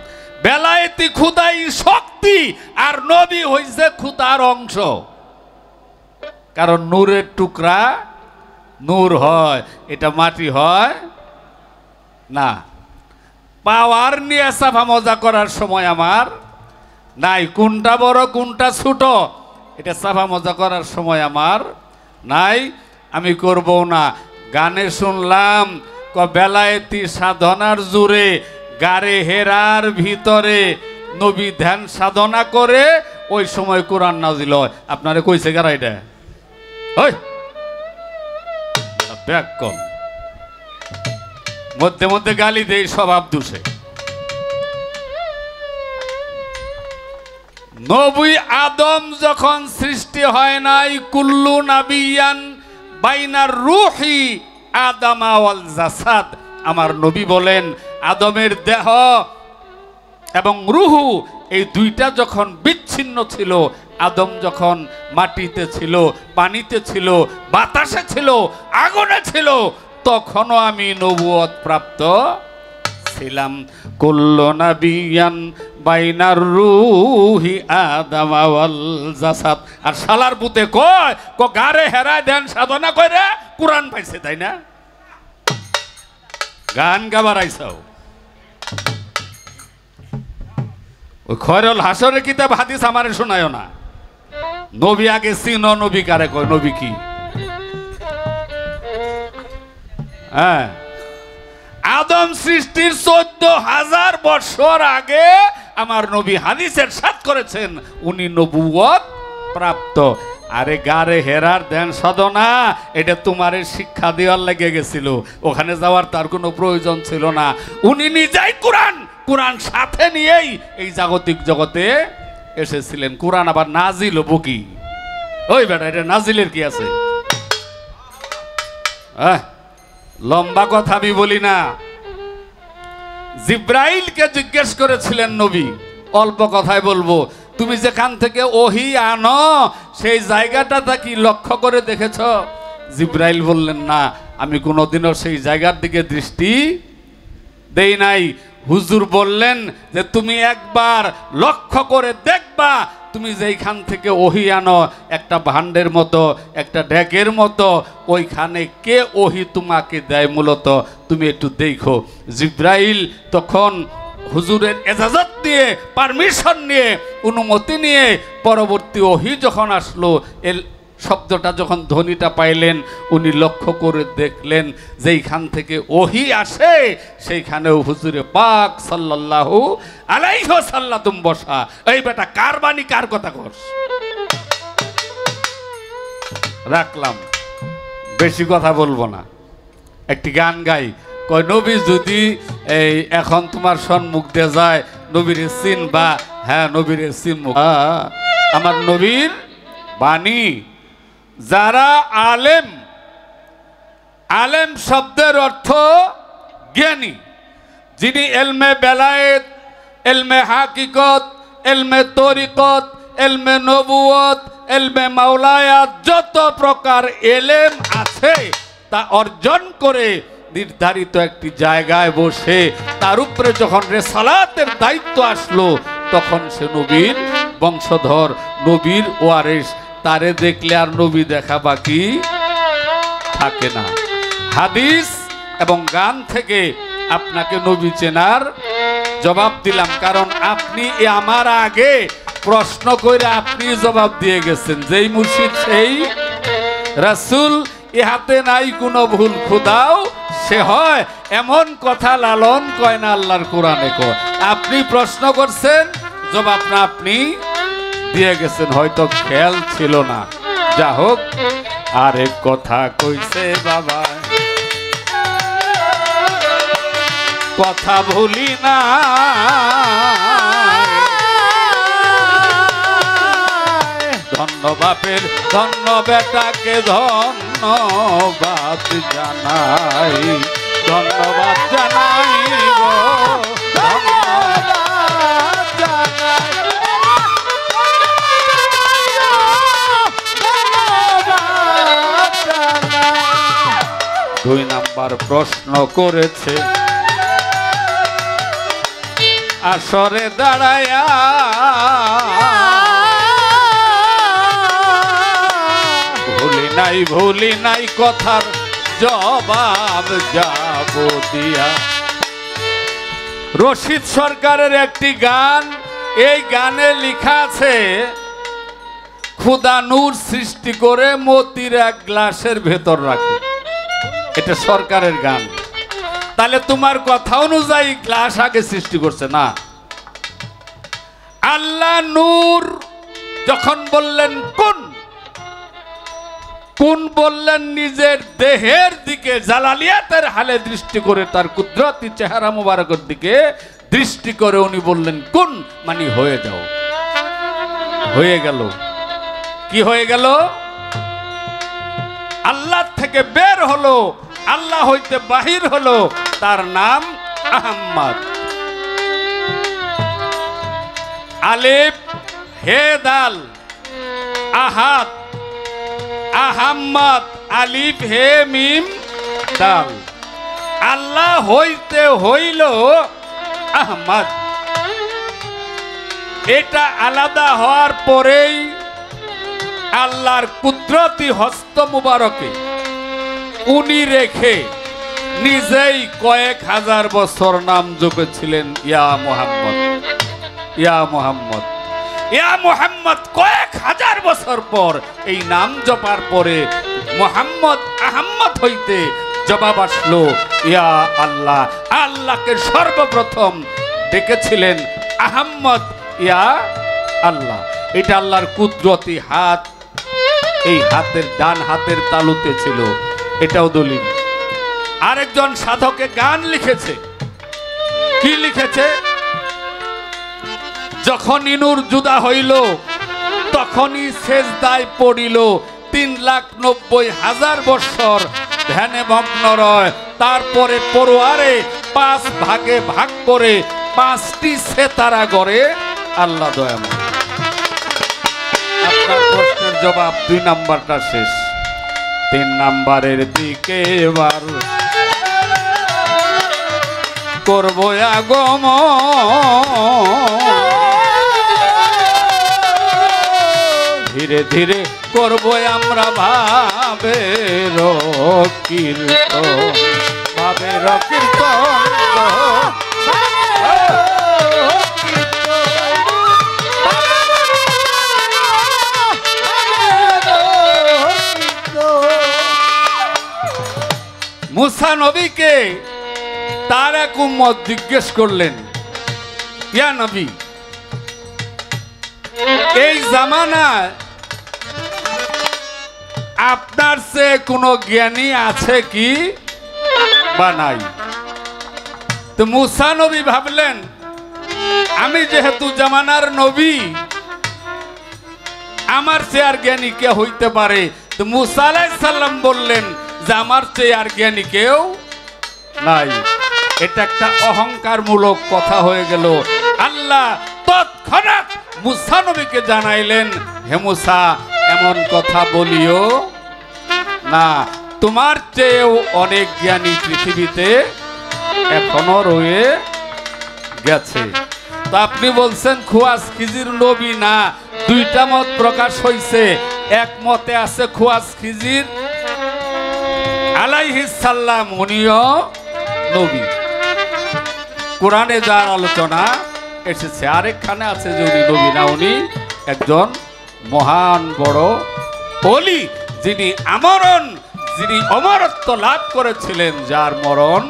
বেলায়েতি খুদাই শক্তি, আর নবী হইছে খুদার অংশ। কারণ নূরের টুকরা নূর হয়, এটা মাটি হয় না। পাওয়ার নিয়ে সাফা মজা করার সময় আমার নাই। কোনটা বড় কোনটা ছোট এটা সাফা মজা করার সময় আমার নাই, আমি করব না। গানে শুনলাম বেলায়েতি সাধনার জোরে গারে হেরার ভিতরে নবী ধ্যান সাধনা করে ওই সময় কোরআন নাজিল হয়। আপনারে কইছে কারা এটা? ওই ব্যাককম মধ্যে মধ্যে গালি দেই, স্বভাব দোষে। নবী আদম যখন সৃষ্টি হয় নাই, কুল্লু নাবিয়ান বাইনার রূহি আদামা ওয়াল জাসাদ, আমার নবী বলেন আদমের দেহ এবং রুহু এই দুইটা যখন বিচ্ছিন্ন ছিল, আদম যখন মাটিতে ছিল, পানিতে ছিল, বাতাসে ছিল, আগুনে ছিল, তখনও আমি নবুয়ত প্রাপ্ত ছিলাম। কুল্লু নাবিয়ান বাইনার রূহি আদামা ওয়াল জাসাদ। আর শালার পুতে কয় গারে হেরায় ধ্যান সাধনা কইরা কোরআন পাইছে, তাই না? গান গাবার আইসাও। ওই খয়রুল হাসরের কিতাব হাদিস আমারে শোনায় না। নবী আগে চিন, নবী কারে কয়, নবী কি? হ্যাঁ, আদম সৃষ্টির 14,000 বছর আগে আমার নবী হাদিসের সাথ করেছেন উনি নবুয়ত প্রাপ্ত। আরে গারে হেরার ধ্যান সাধনা এটা তোমারে শিক্ষা দেওয়ার লেগে গেছিল, ওখানে যাওয়ার তার কোনো প্রয়োজন ছিল না। উনি নিজেই কোরআন সাথে নিয়েই এই জাগতিক জগতে এসেছিলেন। কোরআন আবার নাজিল বুকি। ওই বেটা, এটা নাজিলের কি আছে? লম্বা কথা আমি বলি না। জিব্রাইলকে জিজ্ঞেস করেছিলেন নবী, অল্প কথায় বলবো, তুমি যেখান থেকে ওহী আনো সেই জায়গাটা কি লক্ষ্য করে দেখেছ? জিব্রাইল বললেন না, আমি কোনোদিনও সেই জায়গার দিকে দৃষ্টি দেই নাই। হুজুর বললেন যে তুমি একবার লক্ষ্য করে দেখবা তুমি যেইখান থেকে ওহি আনো একটা ভাণ্ডের মতো, একটা ড্যাকের মতো, ওইখানে কে ওহি তোমাকে দেয় মূলত তুমি একটু দেখো। জিব্রাইল তখন হুজুরের এজাজত নিয়ে, পারমিশন নিয়ে, অনুমতি নিয়ে পরবর্তী ওহি যখন আসলো, শব্দটা যখন ধ্বনিটা পাইলেন, উনি লক্ষ্য করে দেখলেন যেইখান থেকে ওহি আসে সেইখানেও হুজুরে পাক সাল্লাল্লাহু আলাইহি ওয়াসাল্লাম বসা। এই বেটা কার বাণী কার কথা করছ? রাখলাম, বেশি কথা বলবো না, একটি গান গাই। কয় নবী যদি এই এখন তোমার সম্মুখ দিয়ে যায়, নবীর চিন বা হ্যাঁ নবীর চিন, আমার নবীর বাণী। যারা আলেম, আলেম শব্দের অর্থ জ্ঞানী, যিনি এলমে বেলায়েত, এলমে হাকিকত, এলমে তরিকত, এলমে নবুয়ত, এলমে মাওলায়াত, যত প্রকার এলেম আছে তা অর্জন করে নির্ধারিত একটি জায়গায় বসে তার উপরে যখন রেসালাতের দায়িত্ব আসলো, তখন সে নবীর বংশধর, নবীর ওয়ারিস। তারে দেখলে আর নবী দেখা বাকি থাকে না। হাদিস এবং গান থেকে আপনাকে নবী চেনার জবাব দিলাম, কারণ আপনি আমার আগে প্রশ্ন করে আপনি জবাব দিয়ে গেছেন, যেই মুর্শিদ সেই রাসূল, ইহাতে নাই কোনো ভুল, খুদাও সে হয় এমন কথা লালন কয় না আল্লাহর কোরআনে কয়। আপনি প্রশ্ন করছেন, জবাব না আপনি দিয়ে গেছেন, হয়তো খেয়াল ছিল না। যা হোক, আরেক কথা কইছে বাবা, কথা ভুলি না, ধন্য বাপের ধন্য বেটাকে ধন্যবাদ জানাই, ধন্যবাদ জানাই গো, ধন্যবাদ জানাই। 2 নাম্বার প্রশ্ন করেছে আসরে দাঁড়ায়া, ভুলি নাই কথার জবাব যাব দিয়া। রশিদ সরকারের একটি গান, এই গানে লেখা আছে খুদা নূর সৃষ্টি করে মতির এক গ্লাসের ভেতর রাখে। এটা সরকারের গান। তাহলে তোমার কথা অনুযায়ী গ্লাস আগে সৃষ্টি করছে না? আল্লাহ নূর যখন বললেন কোন, কোন বললেন নিজের দেহের দিকে, জালালিয়াতের হালে দৃষ্টি করে, তার কুদরতি চেহারা মুবারকের দিকে দৃষ্টি করে উনি বললেন কোন, মানে হয়ে যাও। হয়ে গেল। কি হয়ে গেল? আল্লাহ থেকে বের হলো, আল্লাহ হইতে বাহির হলো, তার নাম আহম্মদ। আলিফ হে দাল, আহাদ, আহম্মদ, আলিফ হে মিম দাল। আল্লাহ হইতে হইল আহমদ। এটা আলাদা হওয়ার পরেই আল্লাহর কুদরতি হস্ত মুবারকে উনি রেখে নিজেই কয়েক হাজার বছর নাম জপেছিলেন ইয়া মুহাম্মদ, ইয়া মুহাম্মদ, ইয়া মুহাম্মদ। কয়েক হাজার বছর পর এই নাম জপার পরে মুহাম্মদ আহম্মদ হইতে জবাব আসলো ইয়া আল্লাহ। আল্লাহকে সর্বপ্রথম ডেকেছিলেন আহম্মদ, ইয়া আল্লাহ। এটা আল্লাহর কুদরতি হাত, এই হাতের ডান হাতের তালুতে ছিল, এটাও দলিল। আরেকজন সাধকে গান লিখেছে, কি লিখেছে? যখনই নূর জুদা হইল তখনই সেজদায় পড়িল, 3,90,000 বৎসর ধ্যানে মগ্ন রয়। তারপরে পরোয়ারে 5 ভাগে ভাগ করে 5টি সেতারা গড়ে আল্লাহ দয়াময়। আপনার প্রশ্নের জবাব 2 নাম্বারটা শেষ। 3 নাম্বারের দিকে এবার করবো আগমন। ধীরে ধীরে করব আমরা ভাবের কীর্তন, ভাবের কীর্তন। মুসা নবীকে তার এক উম্মত জিজ্ঞেস করলেন, ইয়া নবী, এই জামানায় আপনার সে কোনো জ্ঞানী আছে কি বা নাই? তো মুসা নবী ভাবলেন, আমি যেহেতু জামানার নবী, আমার চেয়ে আর জ্ঞানী কে হইতে পারে? তো মুসা আলাইহিস সালাম বললেন যে আমার চেয়ে আর জ্ঞানী কেউ নাই। এটা একটা অহংকারমূলক কথা হয়ে গেল। আল্লাহ তৎক্ষণাৎ মুসা নবীকে জানাইলেন, হে মুসা, এমন কথা বলিও না, তোমার চেয়েও অনেক জ্ঞানী পৃথিবীতে এখনো রয়ে গেছে। তো আপনি বলছেন খুয়াস খিজির নবী না, দুইটা মত প্রকাশ হইছে। এক মতে আছে খুয়াস খিজির আলাইহিস সালাম উনিও নবী, কোরআনে যার আলোচনা এসেছে। আরেকখানে আছে যে উনি নবী না, উনি একজন মহান বড় ওলি, যিনি আমরণ, যিনি অমরত্ব লাভ করেছিলেন, যার মরণ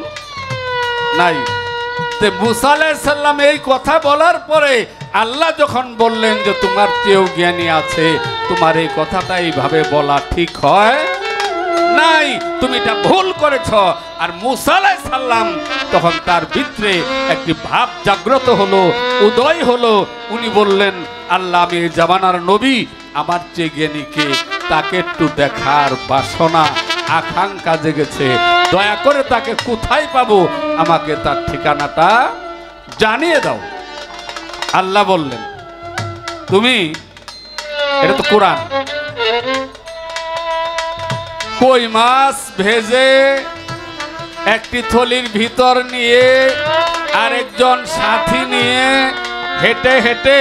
নাই। মুসা আলাইহিস সালাম এই কথা বলার পরে আল্লাহ যখন বললেন যে তোমার চেয়েও জ্ঞানী আছে, তোমার এই কথাটা এইভাবে বলা ঠিক হয় নাই, তুমি এটা ভুল করেছ। আর মুসা আলাইহিস সালাম তখন তার ভিতরে একটি ভাব জাগ্রত হলো, উদয় হলো। উনি বললেন, আল্লাহ, আমি এই জামানার নবী, আমার চেয়ে জ্ঞানী কে, তাকে একটু দেখার বাসনা আকাঙ্ক্ষা জেগেছে, দয়া করে তাকে কোথায় পাবো, আমাকে তার ঠিকানাটা জানিয়ে দাও। আল্লাহ বললেন, তুমি, এটা তো কোরআন, কই মাছ ভেজে একটি থলির ভিতর নিয়ে আরেকজন সাথী নিয়ে হেঁটে হেঁটে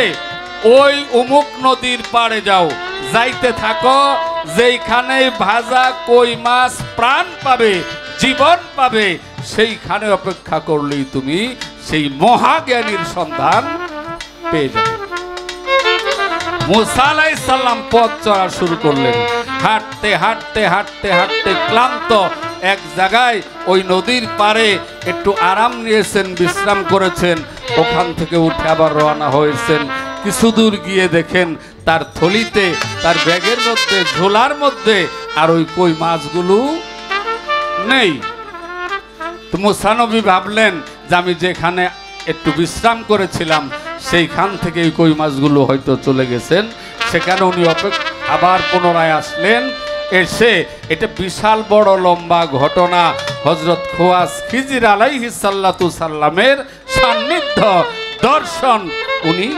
ওই অমুক নদীর পাড়ে যাও, যাইতে থাকো, যেইখানে ভাজা কই মাছ প্রাণ পাবে, জীবন পাবে, সেইখানে অপেক্ষা করলেই তুমি সেই মহাজ্ঞানীর সন্ধান পেয়ে যাবে। মুসা আলাইহিস সালাম পথ চলা শুরু করলেন। হাঁটতে হাঁটতে হাঁটতে হাঁটতে ক্লান্ত এক জায়গায় ওই নদীর পাড়ে একটু আরাম নিয়েছেন, বিশ্রাম করেছেন। ওখান থেকে উঠে আবার রওনা হয়েছেন। কিছু দূর গিয়ে দেখেন তার থলিতে, তার ব্যাগের মধ্যে, ঝোলার মধ্যে আর ওই কই মাছগুলো নেই। তো মুসা নবী ভাবলেন যে আমি যেখানে একটু বিশ্রাম করেছিলাম সেইখান থেকে এই কই মাছগুলো হয়তো চলে গেছেন। সেখানে উনি আবার পুনরায় আসলেন। এসে এটা বিশাল বড় লম্বা ঘটনা, হযরত খুয়াস খিজির আলাইহিস সাল্লাতু সাল্লামের সান্নিধ্য দর্শন উনি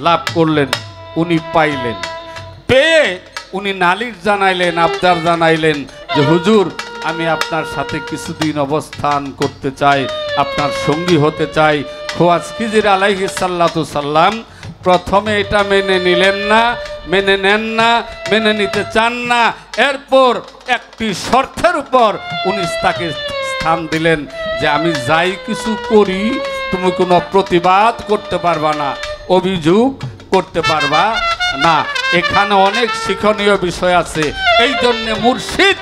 লাভ করলেন, উনি পাইলেন। পেয়ে উনি নালিশ জানাইলেন, আবদার জানাইলেন যে হুজুর, আমি আপনার সাথে কিছুদিন অবস্থান করতে চাই, আপনার সঙ্গী হতে চাই। খুয়াস খিজির আলাইহিস সাল্লাতু সাল্লাম প্রথমে এটা মেনে নিলেন না, মেনে নেন না, মেনে নিতে চান না। এরপর একটি শর্তের উপর উনি তাকে স্থান দিলেন যে আমি যাই কিছু করি তুমি কোনো প্রতিবাদ করতে পারবা না, অভিযোগ করতে পারবা না। এখানে অনেক শিক্ষণীয় বিষয় আছে। এই জন্য মুর্শিদ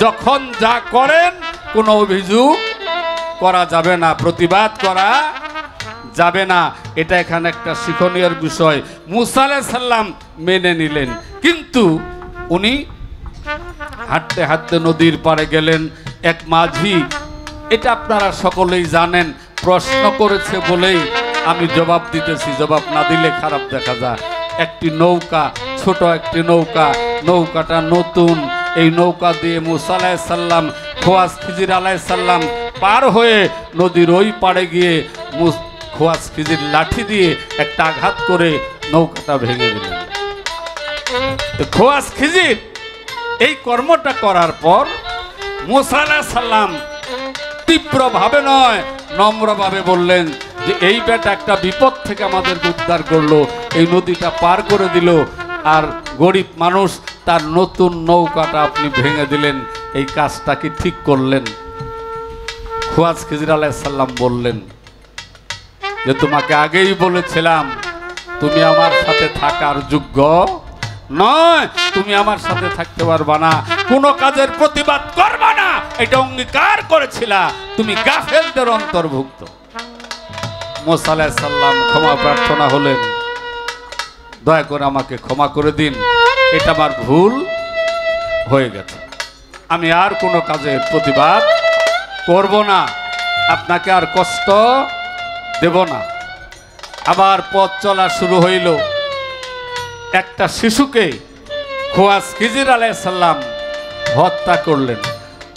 যখন যা করেন কোনো অভিযোগ করা যাবে না, প্রতিবাদ করা যাবে না। এটা এখানে একটা শিক্ষণীয় বিষয়। মুসা আলাইহিস সালাম মেনে নিলেন, কিন্তু উনি হাঁটতে হাঁটতে নদীর পাড়ে গেলেন। এক মাঝি, এটা আপনারা সকলেই জানেন, প্রশ্ন করেছে বলেই আমি জবাব দিতেছি, জবাব না দিলে খারাপ দেখা যায়। একটি নৌকা, ছোট একটি নৌকা, নৌকাটা নতুন। এই নৌকা দিয়ে মুসা আলাইহিস সালাম, খুয়াস খিজির আলাইহিস সালাম পার হয়ে নদীর ওই পাড়ে গিয়ে খুয়াস খিজির লাঠি দিয়ে একটা আঘাত করে নৌকাটা ভেঙে দিলেন। তো খুয়াস খিজির এই কর্মটা করার পর মুসা আলাইহিস সালাম তীব্রভাবে নয়, নম্রভাবে বললেন যে এই বেটা একটা বিপদ থেকে আমাদেরকে উদ্ধার করলো, এই নদীটা পার করে দিল। আর গরিব মানুষ, তার নতুন নৌকাটা আপনি ভেঙে দিলেন, এই কাজটা কি ঠিক করলেন? খুয়াজ খিজির আলাইহিস সালাম বললেন যে তোমাকে আগেই বলেছিলাম তুমি আমার সাথে থাকার যোগ্য নয়, তুমি আমার সাথে থাকতে পারবা না, কোনো কাজের প্রতিবাদ করবা না, এটা অঙ্গীকার করেছিলা, তুমি গাফেলদের অন্তর্ভুক্ত। মুসা আলাইহিস সালাম ক্ষমা প্রার্থনা হলেন, দয়া করে আমাকে ক্ষমা করে দিন, এটা আমার ভুল হয়ে গেছে, আমি আর কোনো কাজের প্রতিবাদ করব না, আপনাকে আর কষ্ট দেব না। আবার পথ চলা শুরু হইল। একটা শিশুকে খুয়াজ খিজির আলাইহিস সালাম হত্যা করলেন।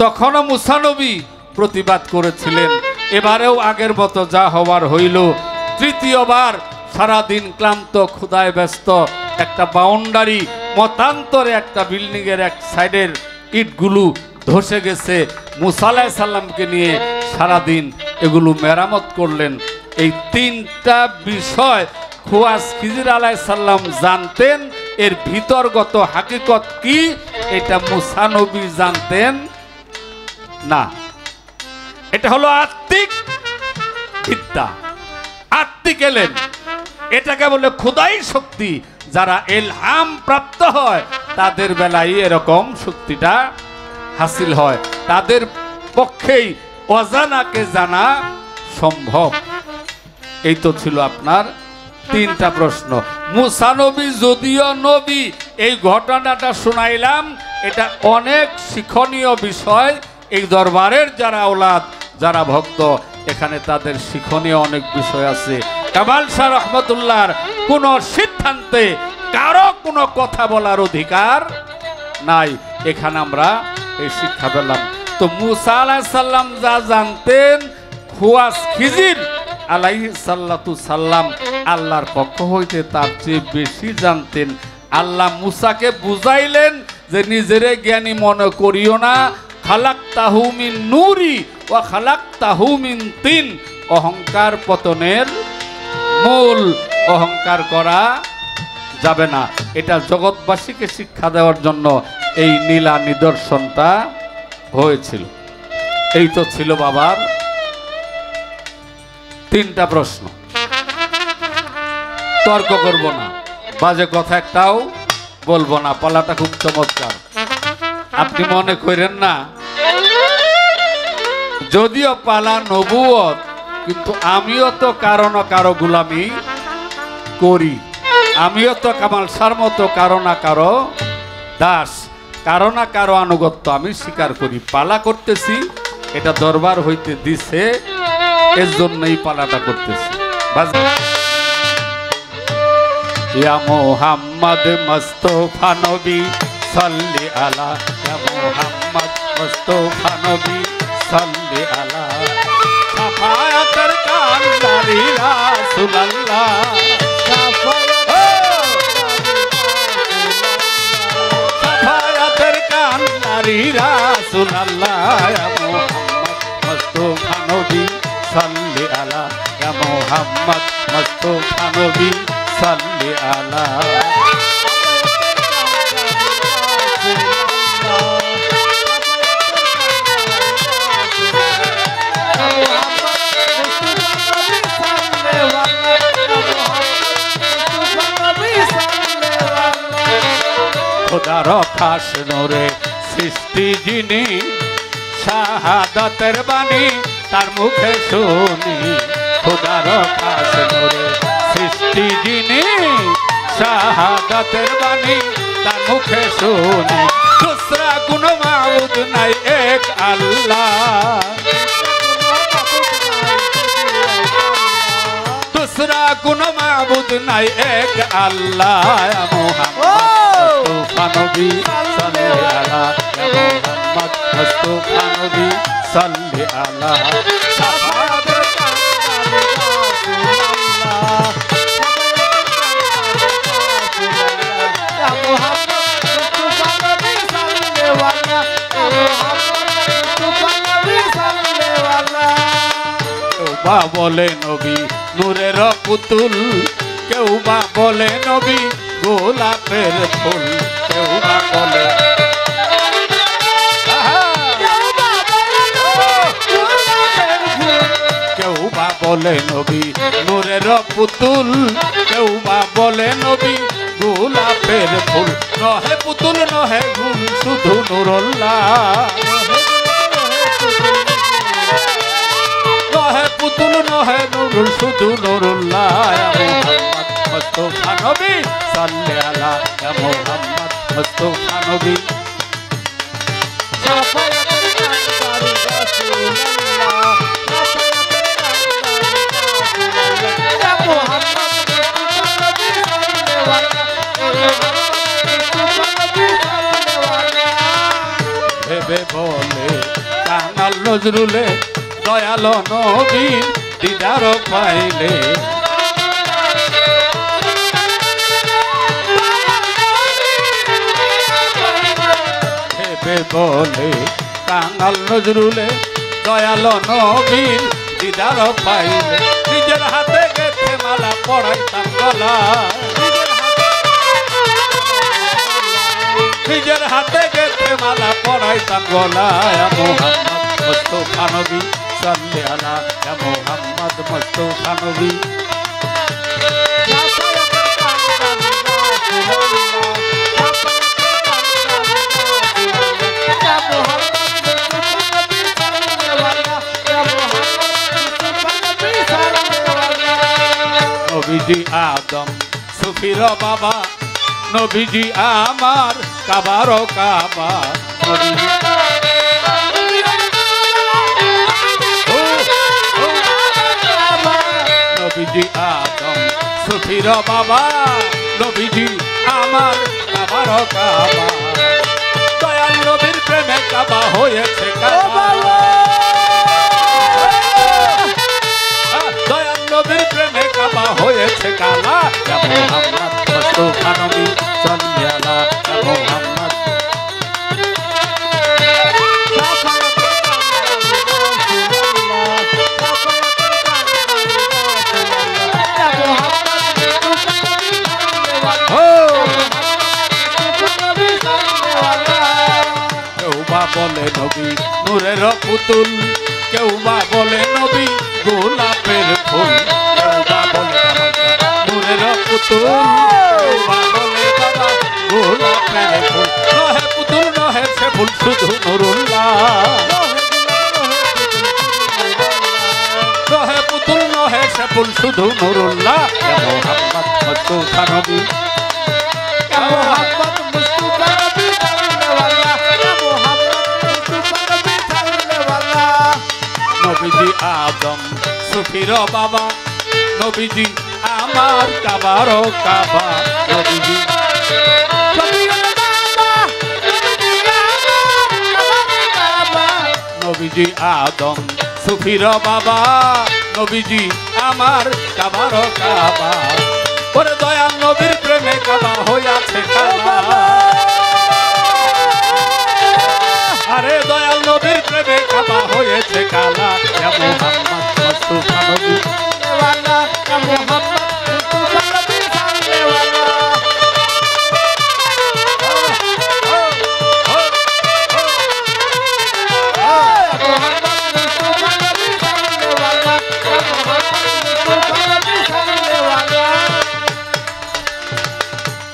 তখনও মুসা নবী প্রতিবাদ করেছিলেন। এবারেও আগের মতো যা হওয়ার হইল। তৃতীয়বার সারাদিন ক্লান্ত ক্ষুধায় ব্যস্ত, একটা বাউন্ডারি মতান্তরে একটা বিল্ডিংয়ের এক সাইডের ইটগুলো ধসে গেছে। মুসা আলাইহিস সালামকে নিয়ে সারাদিন এগুলো মেরামত করলেন। এই তিনটা বিষয় খুয়াজ খিজির আলাইহিস সালাম জানতেন। এর ভিতরগত হাকিকত কি এটা মুসা নবী জানতেন না। এটা হলো আত্মিক বিদ্যা, আত্মিক এলেম। এটাকে বলে খোদাই শক্তি। যারা ইলহাম প্রাপ্ত হয় তাদের বেলায় এরকম শক্তিটা হাসিল হয়, তাদের পক্ষেই অজানাকে জানা সম্ভব। এই তো ছিল আপনার তিনটা প্রশ্ন। মুসা নবী যদিও নবী, এই ঘটনাটা শুনাইলাম, এটা অনেক শিক্ষণীয় বিষয়। এই দরবারের যারা আওলাদ, যারা ভক্ত, এখানে তাদের শিক্ষণীয় অনেক বিষয় আছে। কামাল শাহ রহমতুল্লাহর কোন সিদ্ধান্তে কারো কোনো কথা বলার অধিকার নাই। এখানে আমরা এই শিক্ষা পেলাম। তো মুসা আলাইহিস সালাম যা জানতেন, খুয়াজ খিজির আলাইহিস সালাম আল্লাহর পক্ষ হইতে তার চেয়ে বেশি জানতেন। আল্লাহ মুসাকে বুঝাইলেন যে নিজেরে জ্ঞানী মনে করিও না, খালাকতাহু মিন নূরি ওয়া খালাকতাহু মিন তিন। অহংকার পতনের মূল, অহংকার করা যাবে না। এটা জগৎবাসীকে শিক্ষা দেওয়ার জন্য এই নীলা নিদর্শনটা হয়েছিল। এই তো ছিল বাবার তিনটা প্রশ্ন। তর্ক করব না, বাজে কথা একটাও বলবো না। পালাটা খুব চমৎকার। আপনি মনে করেন না, যদিও পালা নবুয়ত, কিন্তু আমিও তো কারো না কারো গোলামি করি। আমিও তো কামাল শাহর মতো কারো না কারো দাস, কারো না কারো আনুগত্য আমি স্বীকার করি। পালা করতেছি, এটা দরবার হইতে দিছে, এর জন্যই পালাটা করতেছি। ইয়া মুহাম্মদ মুস্তাফা নবী সাল্লি আলা, ইয়া মুহাম্মদ মুস্তাফা নবী সাল্লি আলা, শাফায়াতের কান্দারি রাসূলুল্লাহ, শাফায়াতের কান্দারি রাসূলুল্লাহ, ইয়া মুহাম্মদ মুস্তাফা নবী সাল্লি আলা, ইয়া মুহাম্মদ মুস্তাফা নবী সাল্লি আলা। খোদার খাস নূরে সৃষ্টি যিনি, শাহাদাতের বাণী তার মুখে শুনি। খোদার খাস নূরে সৃষ্টি যিনি, শাহাদাতের বাণী তার মুখে শুনি। দুসরা কোনো মাবুদ নাই এক আল্লাহ, দুসরা কোনো মাবুদ নাই এক আল্লাহ। মুহাম্মদ মুস্তাফা নবী সাল্লি আলা, মুহাম্মদ মুস্তাফা নবী সাল্লি আলা, শাফায়াতের কান্দারি রাসূলুল্লাহ, ইয়া মুহাম্মদ মুস্তাফা নবী সাল্লি আলা, মুহাম্মদ মুস্তাফা নবী সাল্লি আলা। কেউ বা বলে নবী নূরের পুতুল, কেউ বা বলে নবী গোলাপের ফুল কেউ বা বলে কেউ বা বলে নবী নূরের পুতুল কেউ বা বলে নবী গোলাপের ফুল নহে পুতুল নহে ফুল শুধু নুরুল্লাহ নহে পুতুল নহে নুরুল শুধু নুরুল্লাহ মুহাম্মদ মুস্তাফা নবী সাল্লাল্লাহু আলা মুহাম্মদ মুস্তাফা নবী ভেবে বলে কাঙাল নজরুলে দয়াল নবীর দিদার পাইলে ভেবে বলে কাঙাল নজরুলে দয়াল নবীর দিদার পাইলে নিজের হাতে গেছে মালা পড়াইতাম গলায় নিজের হাতে গেছে মালা পড়াইতাম গলায় মুহাম্মদ মুস্তাফা নবী সাল্লাল্লাহু আলা মুহাম্মদ মুস্তাফা নবী নবীজি আদম সুফির বাবা নবীজি আমার কাবার কাবা নবীজি আদম সুফির বাবা নবীজি আমার কাবার কাবা দয়াল নবীর প্রেমে কাবা হয়েছে কাবা দয়াল নবীর প্রেমে কাবা হয়েছে কালা মুহাম্মদ মুস্তাফা নবী সাল্লাল্লাহু আলা মুহাম্মদ কেউ বা বলে নবী নূরের পুতুল কেউ বা বলে নবী গোলাপের ফুল কেউ বা বলে নূরের পুতুল কেউ বা বলে বাবা গোলাপের ফুল নহে পুতুল নহে সে ফুল শুধু নুরুল্লাহ নহে পুতুল নহে সে ফুল শুধু নুরুল্লাহ মুহাম্মদ মুস্তাফা নবী মুহাম্মদ মুস্তাফা নবী সাল্লাল্লাহু নবীজি আদম সুফির বাবা নবীজি আমার কাবার কাবা নবীজি নবীজি আদম সুফির বাবা নবীজি আমার কাবার কাবা ওরে দয়াল নবীর প্রেমে কাবা হইয়াছে কাবা আরে দয়াল নবীর প্রেমে কাবা হয়েছে কালা মুহাম্মদ মুস্তাফা নবী মুহাম্মদ মুস্তাফা নবী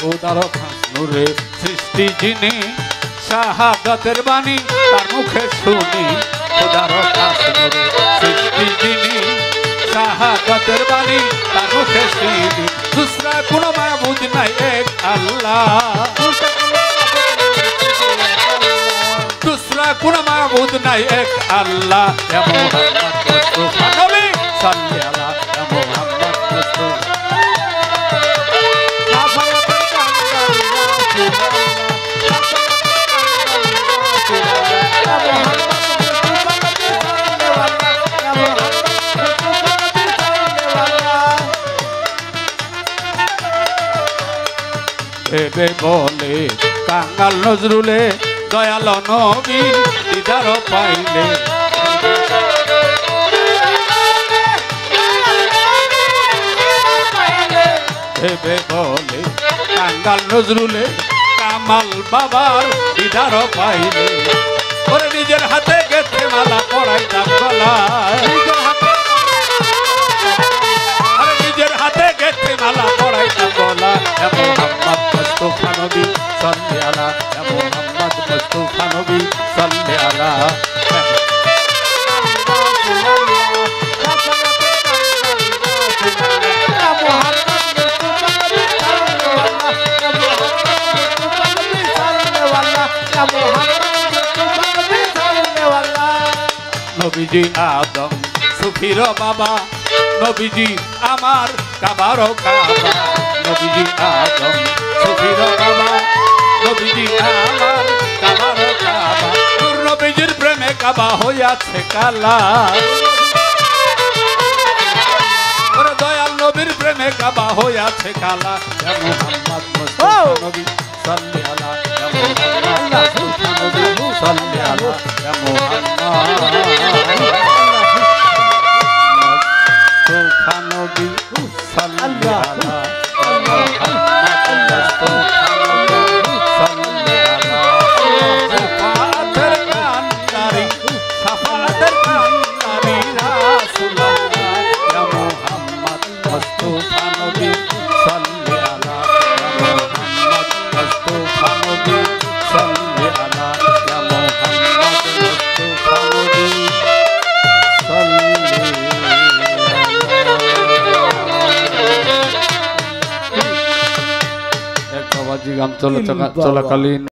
উদার নূরে সৃষ্টি যিনি শাহাদাতের বাণী তার মুখে শুনি উদার নূরে সৃষ্টি যিনি শাহাদাতের বাণী তার মুখে শুনি দুসরা কোনো মাবুদ নাই এক আল্লাহ দুসরা কোনো মাবুদ নাই এক আল্লাহ মুহাম্মদ মুস্তাফা নবী সাল্লাল্লাহু আলা মুহাম্মদ মুস্তাফা ভেবে বলে কাঙাল নজরুলে দয়াল নবীর দিদার পাইলে ভেবে বলে টাঙ্গাল নজরুলে কামাল বাবার দিদার পাইলে ওরে নিজের হাতে গেছে মালা পড়াইতাম গলায় আরে নিজের হাতে গেছে মালা পড়াইতাম গলায় মোহাম্মদ মুস্তাফা নবী সাল্লি আলা মোহাম্মদ মুস্তাফা নবী সাল্লি আলা নবীজি আদম সুফির বাবা নবীজি আমার কাবারও কাবা নবীজি আদম সুফির বাবা নবীজি আমার কাবারও কাবা নূর নবীজির প্রেমে কাবা হইয়াছে কালা ওরে দয়াল নবীর প্রেমে কাবা হইয়াছে কালা ইয়া মুহাম্মদ মুস্তাফা নবী সাল্লি আলা ইয়া মুহাম্মদ মুস্তাফা নবী সাল্লি আলা ইয়া মুহাম্মদ মুস্তাফা নবী সাল্লি আলা মুহাম্মদ মুস্তাফা নবী সাল্লি আলা সাফাতের কান্দারি সাফাতের কান্দারি রাসূলুল্লাহ ইয়া মুহাম্মদ মুস্তাফা নবী সাল্লি আলা ইয়া মুহাম্মদ মুস্তাফা নবী সাল্লি আলা ইয়া মুহাম্মদ মুস্তাফা নবী সাল্লি এক বাবাজি গান চলাকালীন